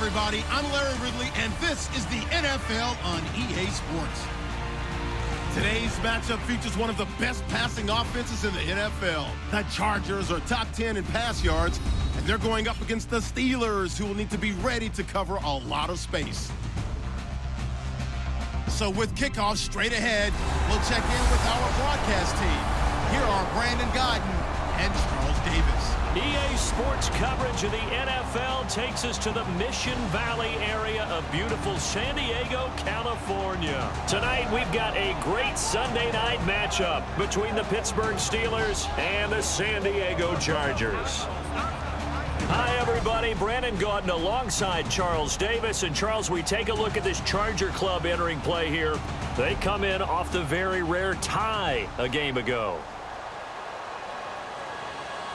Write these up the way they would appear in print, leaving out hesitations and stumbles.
everybody. I'm Larry Ridley, and this is the NFL on EA Sports. Today's matchup features one of the best passing offenses in the NFL. The Chargers are top 10 in pass yards, and they're going up against the Steelers, who will need to be ready to cover a lot of space. So with kickoff straight ahead, we'll check in with our broadcast team. Here are Brandon Godden and Charles Davis. EA Sports coverage of the NFL takes us to the Mission Valley area of beautiful San Diego, California. Tonight, we've got a great Sunday night matchup between the Pittsburgh Steelers and the San Diego Chargers. Hi, everybody. Brandon Gaudin alongside Charles Davis. And, Charles, we take a look at this Charger club entering play here. They come in off the very rare tie a game ago.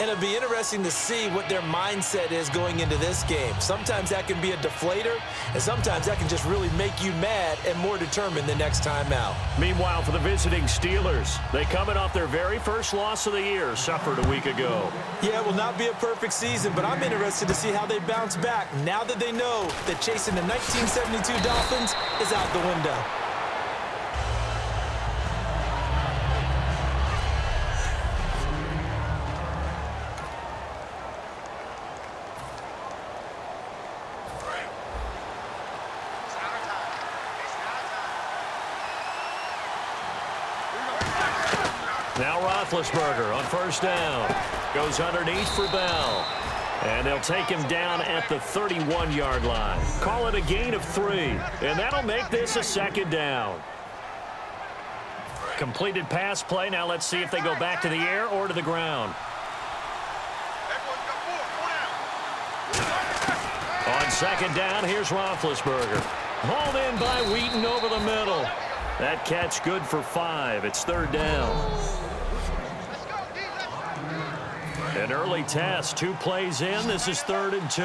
And it'll be interesting to see what their mindset is going into this game. Sometimes that can be a deflator, and sometimes that can just really make you mad and more determined the next time out. Meanwhile, for the visiting Steelers, they come in off their very first loss of the year, suffered a week ago. Yeah, it will not be a perfect season, but I'm interested to see how they bounce back now that they know that chasing the 1972 Dolphins is out the window. Now Roethlisberger on first down. Goes underneath for Bell. And they'll take him down at the 31-yard line. Call it a gain of 3. And that'll make this a second down. Completed pass play. Now let's see if they go back to the air or to the ground. On second down, here's Roethlisberger. Hauled in by Wheaton over the middle. That catch good for 5. It's third down. An early test, 2 plays in. This is 3rd and 2.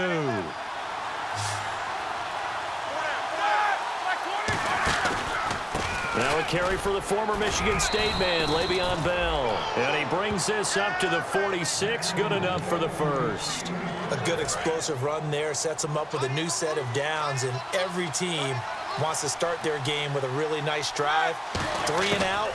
Now a carry for the former Michigan State man, Le'Veon Bell. And he brings this up to the 46. Good enough for the first. A good explosive run there sets them up with a new set of downs, and every team wants to start their game with a really nice drive. 3 and out.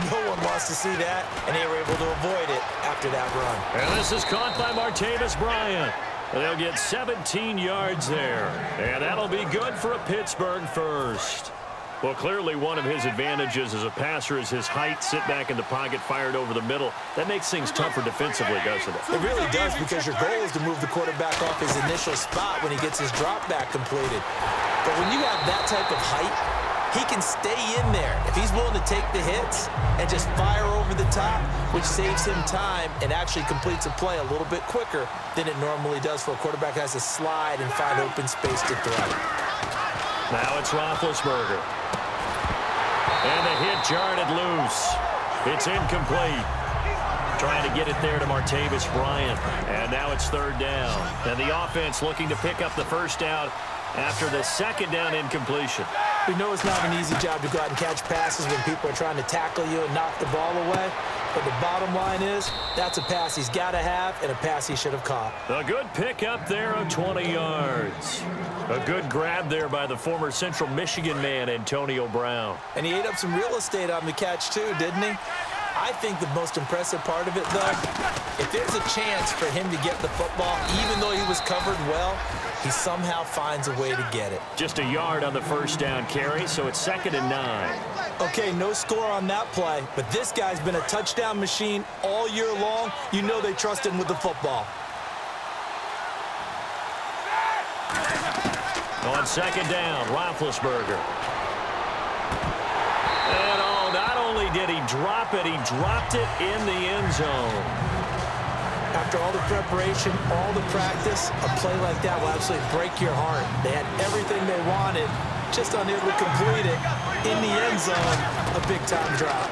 No one wants to see that, and they were able to avoid it after that run. And this is caught by Martavis Bryant. They'll get 17 yards there, and that'll be good for a Pittsburgh first. Well, clearly one of his advantages as a passer is his height. Sit back in the pocket, fired over the middle. That makes things tougher defensively, doesn't it? It really does, because your goal is to move the quarterback off his initial spot when he gets his drop back completed. But when you have that type of height, he can stay in there if he's willing to take the hits and just fire over the top, which saves him time and actually completes a play a little bit quicker than it normally does for a quarterback who has to slide and find open space to throw. Now it's Roethlisberger. And the hit jarred it loose. It's incomplete. Trying to get it there to Martavis Bryant. And now it's 3rd down. And the offense looking to pick up the first down after the second down incompletion. We know it's not an easy job to go out and catch passes when people are trying to tackle you and knock the ball away. But the bottom line is, that's a pass he's got to have and a pass he should have caught. A good pickup there of 20 yards. A good grab there by the former Central Michigan man, Antonio Brown. And he ate up some real estate on the catch too, didn't he? I think the most impressive part of it, though, if there's a chance for him to get the football, even though he was covered well, he somehow finds a way to get it. Just a yard on the first down carry, so it's 2nd and 9. Okay, no score on that play, but this guy's been a touchdown machine all year long. You know they trust him with the football. On second down, Roethlisberger. And not only did he drop it, he dropped it in the end zone. After all the preparation, all the practice, a play like that will absolutely break your heart. They had everything they wanted, just unable to complete it. In the end zone, a big-time drop.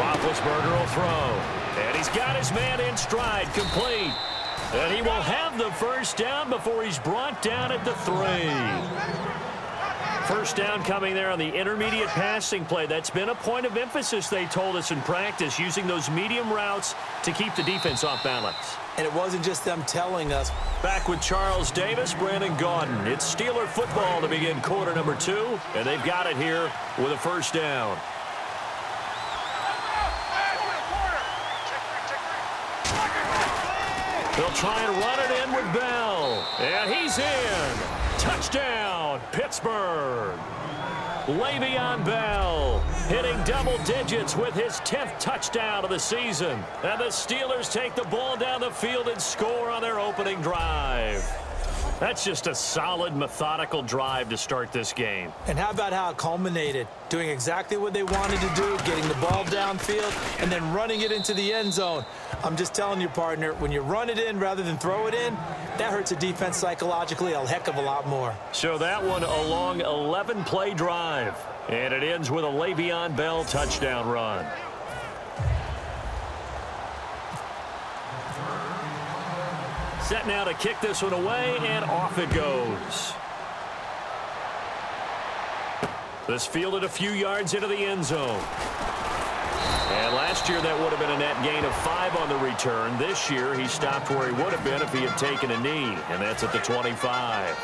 Roethlisberger will throw. And he's got his man in stride, complete. And he will have the first down before he's brought down at the 3. First down coming there on the intermediate passing play. That's been a point of emphasis, they told us in practice, using those medium routes to keep the defense off balance. And it wasn't just them telling us. Back with Charles Davis, Brandon Gaudin. It's Steeler football to begin quarter number 2, and they've got it here with a first down. They'll try and run it in with Bell. And he's in. Touchdown, Pittsburgh. Le'Veon Bell hitting double digits with his 10th touchdown of the season. And the Steelers take the ball down the field and score on their opening drive. That's just a solid, methodical drive to start this game. And how about how it culminated? Doing exactly what they wanted to do, getting the ball downfield, and then running it into the end zone. I'm just telling you, partner, when you run it in rather than throw it in, that hurts a defense psychologically a heck of a lot more. So that one a long 11-play drive. And it ends with a Le'Veon Bell touchdown run. Set now to kick this one away, and off it goes. This fielded a few yards into the end zone. And last year that would have been a net gain of 5 on the return. This year he stopped where he would have been if he had taken a knee, and that's at the 25.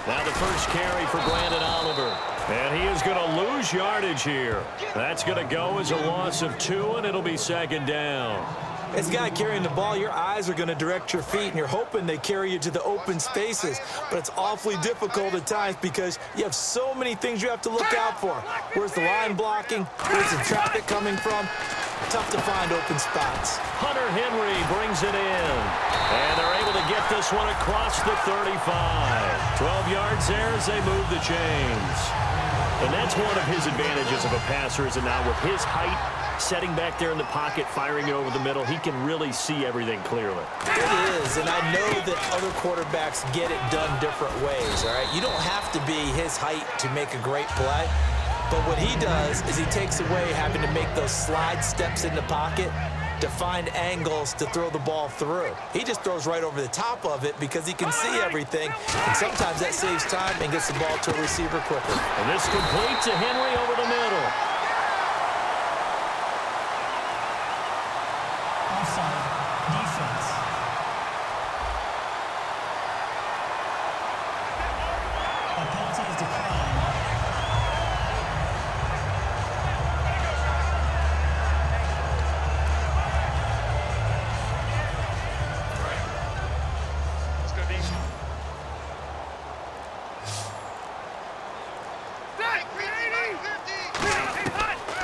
Now the first carry for Brandon Oliver. And he is going to lose yardage here. That's going to go as a loss of 2, and it'll be second down. As a guy carrying the ball, your eyes are going to direct your feet, and you're hoping they carry you to the open spaces. But it's awfully difficult at times because you have so many things you have to look out for. Where's the line blocking? Where's the traffic coming from? Tough to find open spots. Hunter Henry brings it in. And they're able to get this one across the 35. 12 yards there as they move the chains. And that's one of his advantages of a passer, is it not? With his height, setting back there in the pocket, firing it over the middle, he can really see everything clearly. It is, and I know that other quarterbacks get it done different ways, all right? You don't have to be his height to make a great play. But what he does is he takes away having to make those slide steps in the pocket to find angles to throw the ball through. He just throws right over the top of it because he can see everything, and sometimes that saves time and gets the ball to a receiver quicker. And this complete to Henry over the middle. Offside, defense. A penalty is declined.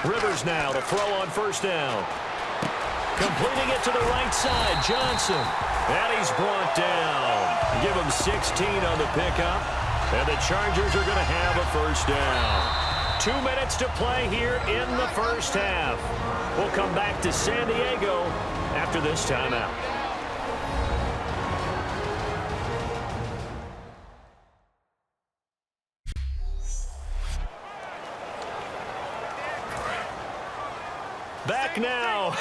Rivers now to throw on first down. Completing it to the right side, Johnson. And he's brought down. Give him 16 on the pickup. And the Chargers are going to have a first down. 2 minutes to play here in the first half. We'll come back to San Diego after this timeout. Back now.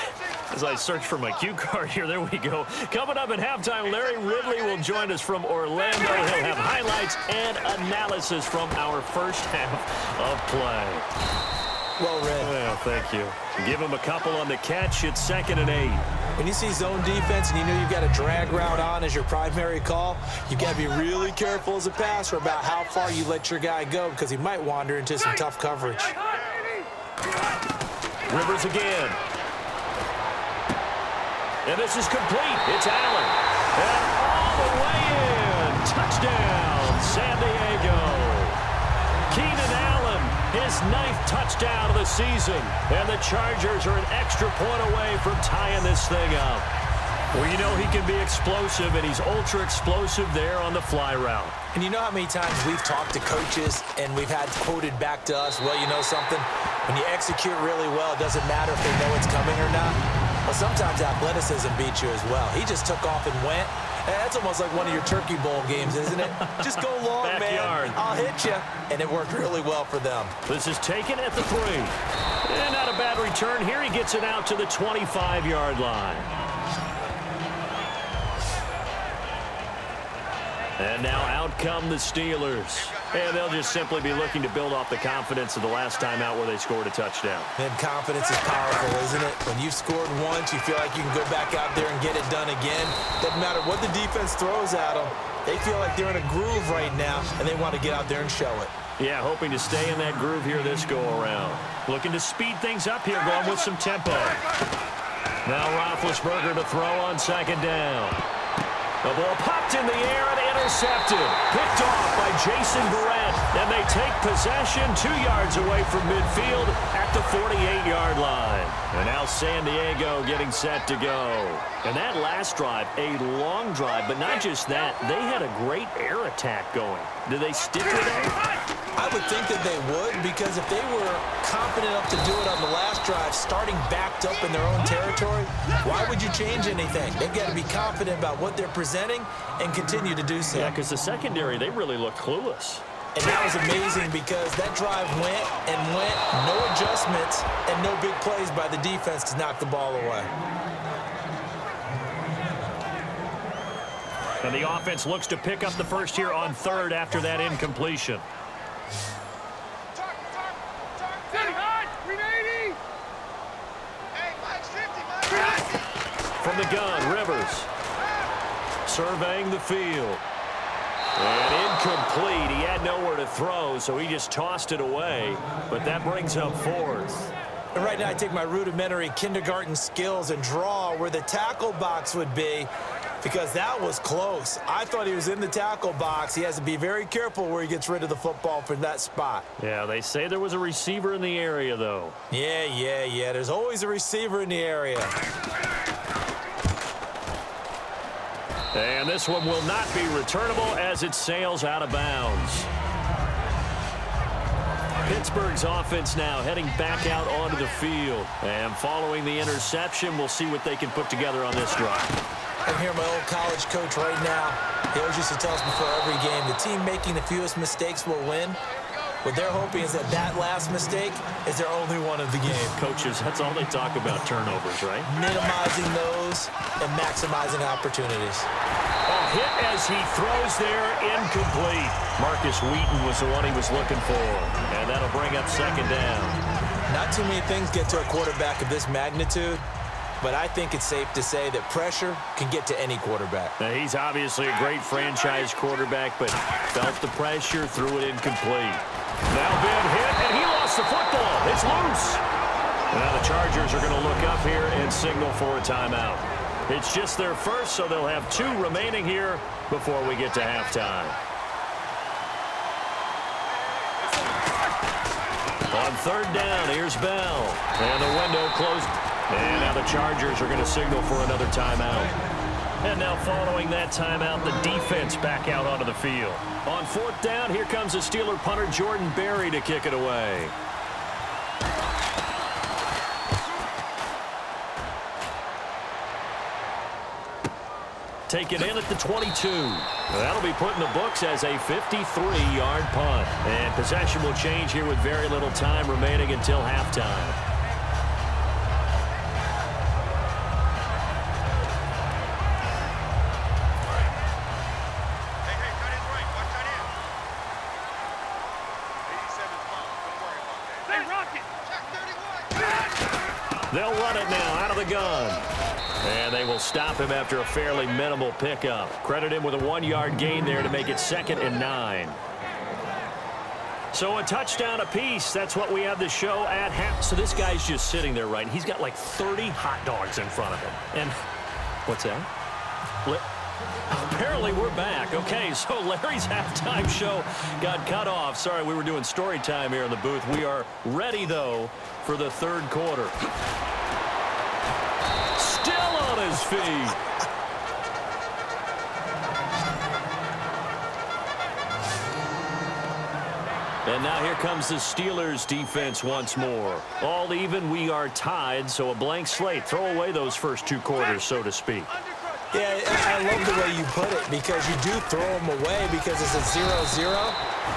As I search for my cue card here, there we go. Coming up at halftime, Larry Ridley will join us from Orlando. He'll have highlights and analysis from our first half of play. Well read. Well, thank you. Give him a couple on the catch. It's 2nd and 8. When you see zone defense and you know you've got a drag route on as your primary call, you've got to be really careful as a passer about how far you let your guy go because he might wander into some tough coverage. Rivers again. And this is complete. It's Allen. And all the way in. Touchdown, San Diego. Keenan Allen, his 9th touchdown of the season. And the Chargers are an extra point away from tying this thing up. Well, you know he can be explosive, and he's ultra-explosive there on the fly route. And you know how many times we've talked to coaches and we've had quoted back to us, well, you know something? When you execute really well, it doesn't matter if they know it's coming or not. Well, sometimes athleticism beats you as well. He just took off and went. That's almost like one of your Turkey Bowl games, isn't it? Just go long, Backyard. man. I'll hit you. And it worked really well for them. This is taken at the 3. And not a bad return here. He gets it out to the 25-yard line. And now out come the Steelers. And they'll just simply be looking to build off the confidence of the last time out where they scored a touchdown. And confidence is powerful, isn't it? When you've scored once, you feel like you can go back out there and get it done again. Doesn't matter what the defense throws at them. They feel like they're in a groove right now, and they want to get out there and show it. Yeah, hoping to stay in that groove here this go-around. Looking to speed things up here, going with some tempo. Now Roethlisberger to throw on second down. The ball popped in the air and intercepted. Picked off by Jason Barrett. And they take possession 2 yards away from midfield at the 48-yard line. And now San Diego getting set to go. And that last drive, a long drive, but not just that. They had a great air attack going. Do they stick with that? I would think that they would, because if they were confident enough to do it on the last drive, starting backed up in their own territory, why would you change anything? They've got to be confident about what they're presenting and continue to do so. Yeah, because the secondary, they really looked clueless. And that was amazing because that drive went and went, no adjustments, and no big plays by the defense to knock the ball away. And the offense looks to pick up the first here on third after that incompletion. From the gun, Rivers. Surveying the field. And incomplete. He had nowhere to throw, so he just tossed it away. But that brings up fourth. And right now I take my rudimentary kindergarten skills and draw where the tackle box would be, because that was close. I thought he was in the tackle box. He has to be very careful where he gets rid of the football from that spot. Yeah, they say there was a receiver in the area, though. Yeah. There's always a receiver in the area. And this one will not be returnable as it sails out of bounds. Pittsburgh's offense now heading back out onto the field. And following the interception, we'll see what they can put together on this drive. I'm here, my old college coach right now. He always used to tell us before every game, the team making the fewest mistakes will win. What they're hoping is that that last mistake is their only one of the game. Coaches, that's all they talk about, turnovers, right? Minimizing those and maximizing opportunities. A hit as he throws there, incomplete. Marcus Wheaton was the one he was looking for, and that'll bring up second down. Not too many things get to a quarterback of this magnitude, but I think it's safe to say that pressure can get to any quarterback. Now, he's obviously a great franchise quarterback, but felt the pressure, threw it incomplete. Now been hit, and he lost the football. It's loose. Now the Chargers are going to look up here and signal for a timeout. It's just their first, so they'll have 2 remaining here before we get to halftime. On third down, here's Bell. And the window closed. And now the Chargers are going to signal for another timeout. And now following that timeout, the defense back out onto the field. On fourth down, here comes the Steeler punter Jordan Berry to kick it away. Take it in at the 22. That'll be put in the books as a 53-yard punt. And possession will change here with very little time remaining until halftime. They'll run it now out of the gun. And they will stop him after a fairly minimal pickup. Credit him with a 1-yard gain there to make it 2nd and 9. So a touchdown apiece. That's what we have the show at half. So this guy's just sitting there, right? He's got like 30 hot dogs in front of him. And what's that? Apparently we're back. Okay, so Larry's halftime show got cut off. Sorry, we were doing story time here in the booth. We are ready, though, for the third quarter. Still on his feet. And now here comes the Steelers defense once more. All even, we are tied, so a blank slate. Throw away those first 2 quarters, so to speak. Yeah, I love the way you put it, because you do throw them away because it's a 0-0,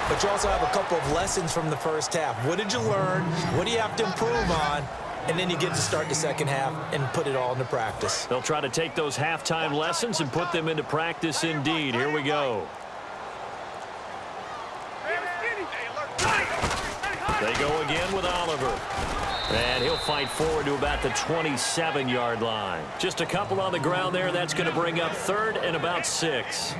but you also have a couple of lessons from the first half. What did you learn? What do you have to improve on? and then you get to start the second half and put it all into practice. They'll try to take those halftime lessons and put them into practice indeed. Here we go. They go again with Oliver. And he'll fight forward to about the 27-yard line. Just a couple on the ground there. That's going to bring up third and about 6.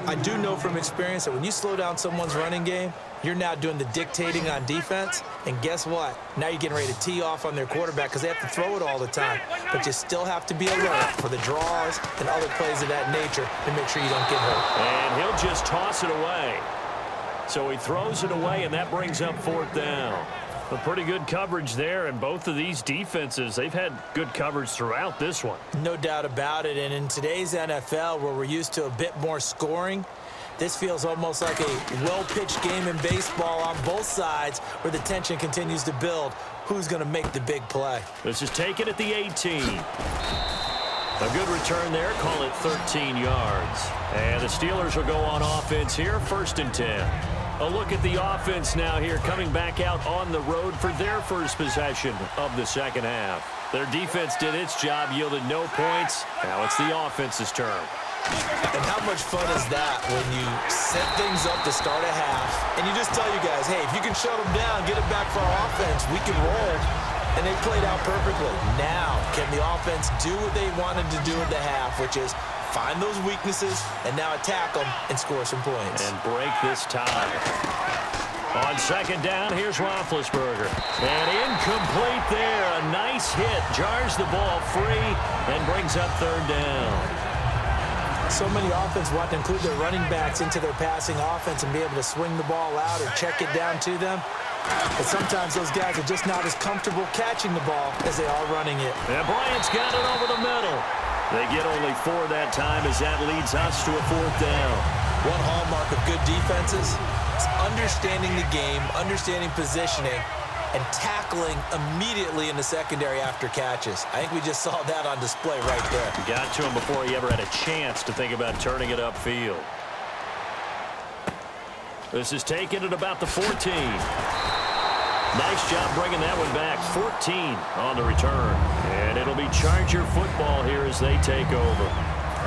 I do know from experience that when you slow down someone's running game, you're now doing the dictating on defense. And guess what? Now you're getting ready to tee off on their quarterback because they have to throw it all the time. But you still have to be alert for the draws and other plays of that nature to make sure you don't get hurt. And he'll just toss it away. So he throws it away, and that brings up 4th down. A pretty good coverage there, and both of these defenses, they've had good coverage throughout this one. No doubt about it, and in today's NFL, where we're used to a bit more scoring, this feels almost like a well-pitched game in baseball on both sides where the tension continues to build. Who's going to make the big play? This is taken at the 18. A good return there, call it 13 yards. And the Steelers will go on offense here, 1st and 10. A look at the offense now here, coming back out on the road for their first possession of the second half. Their defense did its job, yielded no points. Now it's the offense's turn. And how much fun is that when you set things up to start a half, and you just tell you guys, hey, if you can shut them down, get it back for our offense, we can roll. And they played out perfectly. Now, can the offense do what they wanted to do at the half, which is find those weaknesses and now attack them and score some points. And break this tie. On second down, here's Roethlisberger. And incomplete there. A nice hit. Jars the ball free and brings up 3rd down. So many offenses want to include their running backs into their passing offense and be able to swing the ball out or check it down to them. But sometimes those guys are just not as comfortable catching the ball as they are running it. And Bryant's got it over the middle. They get only 4 that time as that leads us to a 4th down. One hallmark of good defenses is understanding the game, understanding positioning, and tackling immediately in the secondary after catches. I think we just saw that on display right there. Got to him before he ever had a chance to think about turning it upfield. This is taken at about the 14. Nice job bringing that one back. 14 on the return. And it'll be Charger football here as they take over.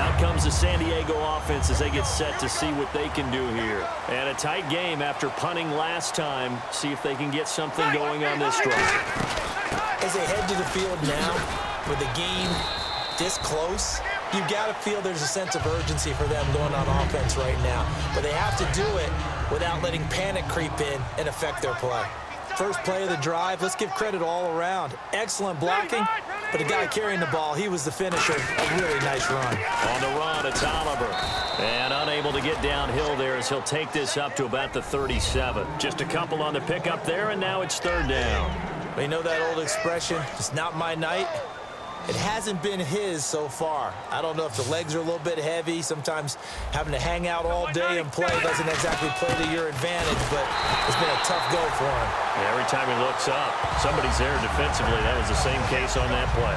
Out comes the San Diego offense as they get set to see what they can do here. And a tight game after punting last time. See if they can get something going on this drive. As they head to the field now, with the game this close, you've got to feel there's a sense of urgency for them going on offense right now. But they have to do it without letting panic creep in and affect their play. First play of the drive, let's give credit all around. Excellent blocking, but the guy carrying the ball, he was the finisher. A really nice run. On the run, it's Oliver. And unable to get downhill there as he'll take this up to about the 37. Just a couple on the pickup there, and now it's 3rd down. Well, you know that old expression, it's not my night? It hasn't been his so far. I don't know if the legs are a little bit heavy. Sometimes having to hang out all day and play doesn't exactly play to your advantage, but it's been a tough go for him. Yeah, every time he looks up, somebody's there defensively. That was the same case on that play.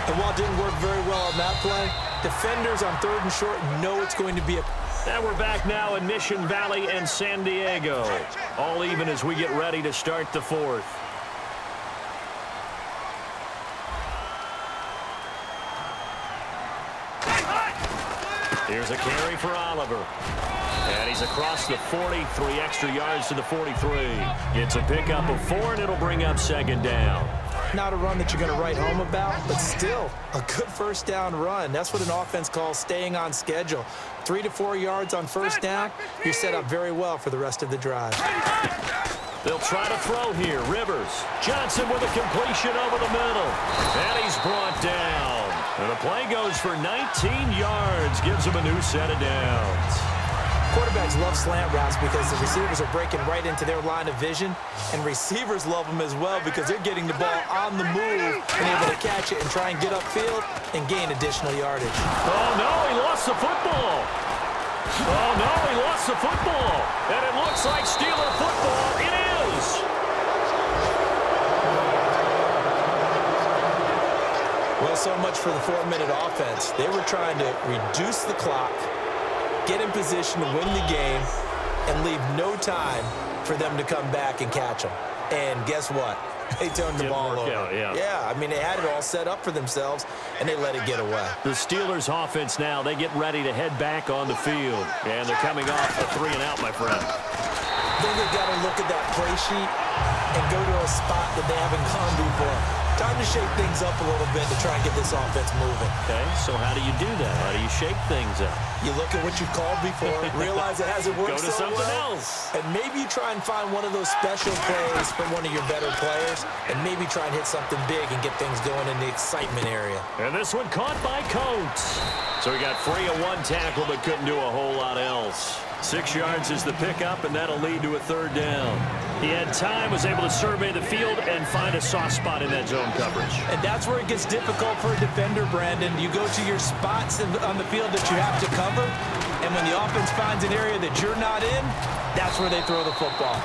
And while it didn't work very well on that play, defenders on 3rd and short know it's going to be a... And we're back now in Mission Valley and San Diego. All even as we get ready to start the 4th. Here's a carry for Oliver. And he's across the 40, 3 extra yards to the 43. It's a pickup of 4, and it'll bring up 2nd down. Not a run that you're going to write home about, but still a good 1st down run. That's what an offense calls staying on schedule. 3 to 4 yards on 1st down, you're set up very well for the rest of the drive. They'll try to throw here. Rivers. Johnson with a completion over the middle. And he's brought down. And the play goes for 19 yards. Gives him a new set of downs. Quarterbacks love slant routes because the receivers are breaking right into their line of vision. And receivers love them as well because they're getting the ball on the move and able to catch it and try and get upfield and gain additional yardage. Oh, no, he lost the football. Oh, no, he lost the football. And it looks like Steeler football. It is. Well, so much for the 4-minute offense. They were trying to reduce the clock, get in position to win the game, and leave no time for them to come back and catch them. And guess what? They turned the ball over. Yeah, I mean, they had it all set up for themselves, and they let it get away. The Steelers offense now, they get ready to head back on the field. And they're coming off a 3-and-out, my friend. Then they've got to look at that play sheet and go to a spot that they haven't gone before. Time to shake things up a little bit to try and get this offense moving. Okay, so how do you do that? How do you shake things up? You look at what you've called before, realize it hasn't worked Go to so something well, else. and maybe you try and find one of those special plays from one of your better players, and maybe try and hit something big and get things going in the excitement area. And this one caught by Coates. So he got free of one tackle but couldn't do a whole lot else. 6 yards is the pickup, and that'll lead to a 3rd down. He had time, was able to survey the field and find a soft spot in that zone coverage. And that's where it gets difficult for a defender, Brandon. You go to your spots on the field that you have to cover, and when the offense finds an area that you're not in, that's where they throw the football.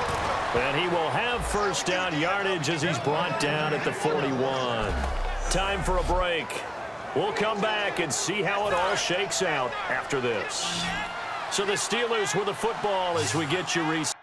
And he will have 1st down yardage as he's brought down at the 41. Time for a break. We'll come back and see how it all shakes out after this. So the Steelers with the football as we get you reset.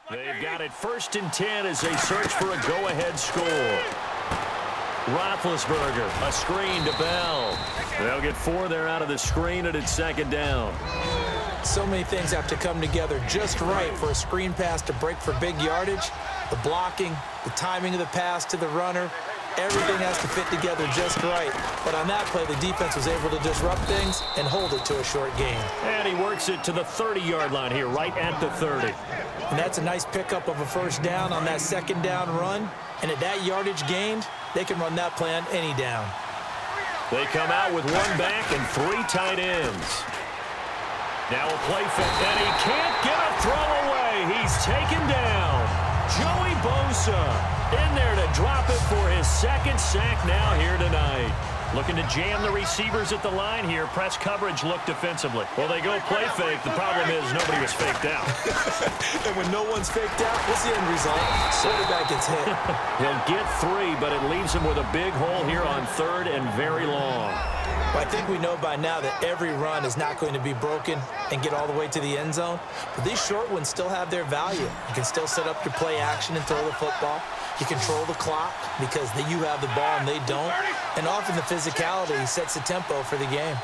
They've got it 1st and 10 as they search for a go-ahead score. Roethlisberger, a screen to Bell. They'll get 4 there out of the screen, and it's 2nd down. So many things have to come together just right for a screen pass to break for big yardage. The blocking, the timing of the pass to the runner, everything has to fit together just right. But on that play, the defense was able to disrupt things and hold it to a short gain. And he works it to the 30-yard line here, right at the 30. And that's a nice pickup of a 1st down on that 2nd down run. And at that yardage gained, they can run that play on any down. They come out with 1 back and 3 tight ends. Now a play fake, and he can't get a throw away. He's taken down. Joey Bosa in there to drop it for his 2nd sack now here tonight. Looking to jam the receivers at the line here. Press coverage look defensively. Well, they go play fake. The problem is nobody was faked out. And when no one's faked out, what's the end result? Quarterback gets hit. He'll get 3, but it leaves him with a big hole here on 3rd and very long. Well, I think we know by now that every run is not going to be broken and get all the way to the end zone. But these short ones still have their value. You can still set up your play action and throw the football. You control the clock because you have the ball and they don't. And often the physicality sets the tempo for the game.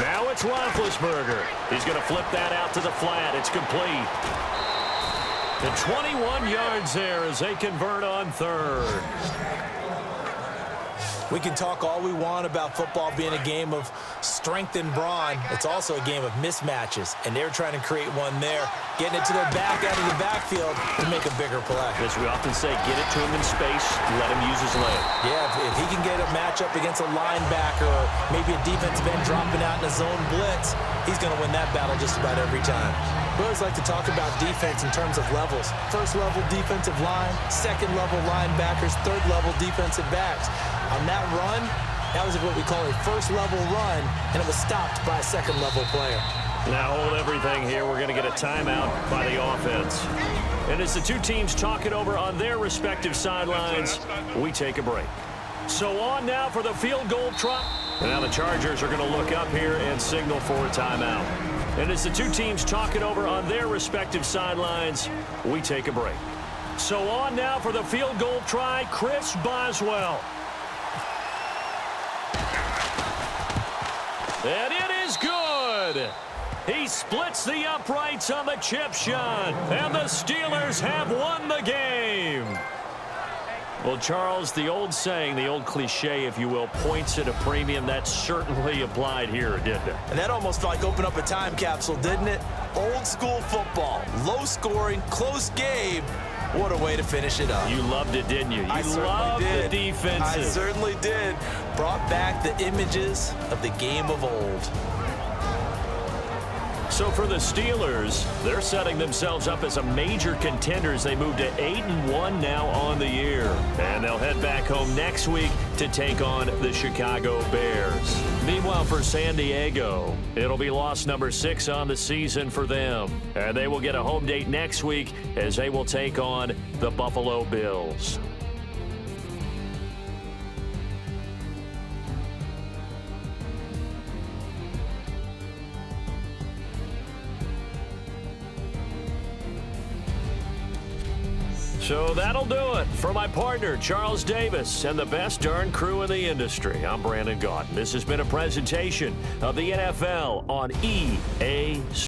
Now it's Roethlisberger. He's going to flip that out to the flat. It's complete. The 21 yards there as they convert on 3rd. We can talk all we want about football being a game of strength and brawn. It's also a game of mismatches, and they're trying to create one there, getting it to their back out of the backfield to make a bigger play. As we often say, get it to him in space, let him use his leg. Yeah, if he can get a matchup against a linebacker or maybe a defensive end dropping out in a zone blitz, he's going to win that battle just about every time. We always like to talk about defense in terms of levels. 1st level defensive line, 2nd level linebackers, 3rd level defensive backs. On that run, that was what we call a 1st level run, and it was stopped by a 2nd level player. Now hold everything here. We're going to get a timeout by the offense. And as the 2 teams talk it over on their respective sidelines, we take a break. So on now for the field goal try. And now the Chargers are going to look up here and signal for a timeout. And as the two teams talk it over on their respective sidelines, we take a break. So on now for the field goal try, Chris Boswell. And it is good. He splits the uprights on the chip shot. And the Steelers have won the game. Well, Charles, the old saying, the old cliche, if you will, points at a premium, that certainly applied here, didn't it? And that almost like opened up a time capsule, didn't it? Old school football, low scoring, close game. What a way to finish it up. You loved it, didn't you? You loved the defenses. I certainly did. Brought back the images of the game of old. So for the Steelers, they're setting themselves up as a major contender as they move to 8-1 now on the year. And they'll head back home next week to take on the Chicago Bears. Meanwhile, for San Diego, it'll be loss number 6 on the season for them. And they will get a home date next week as they will take on the Buffalo Bills. So that'll do it. For my partner, Charles Davis, and the best darn crew in the industry, I'm Brandon Gaudin. This has been a presentation of the NFL on EA Sports.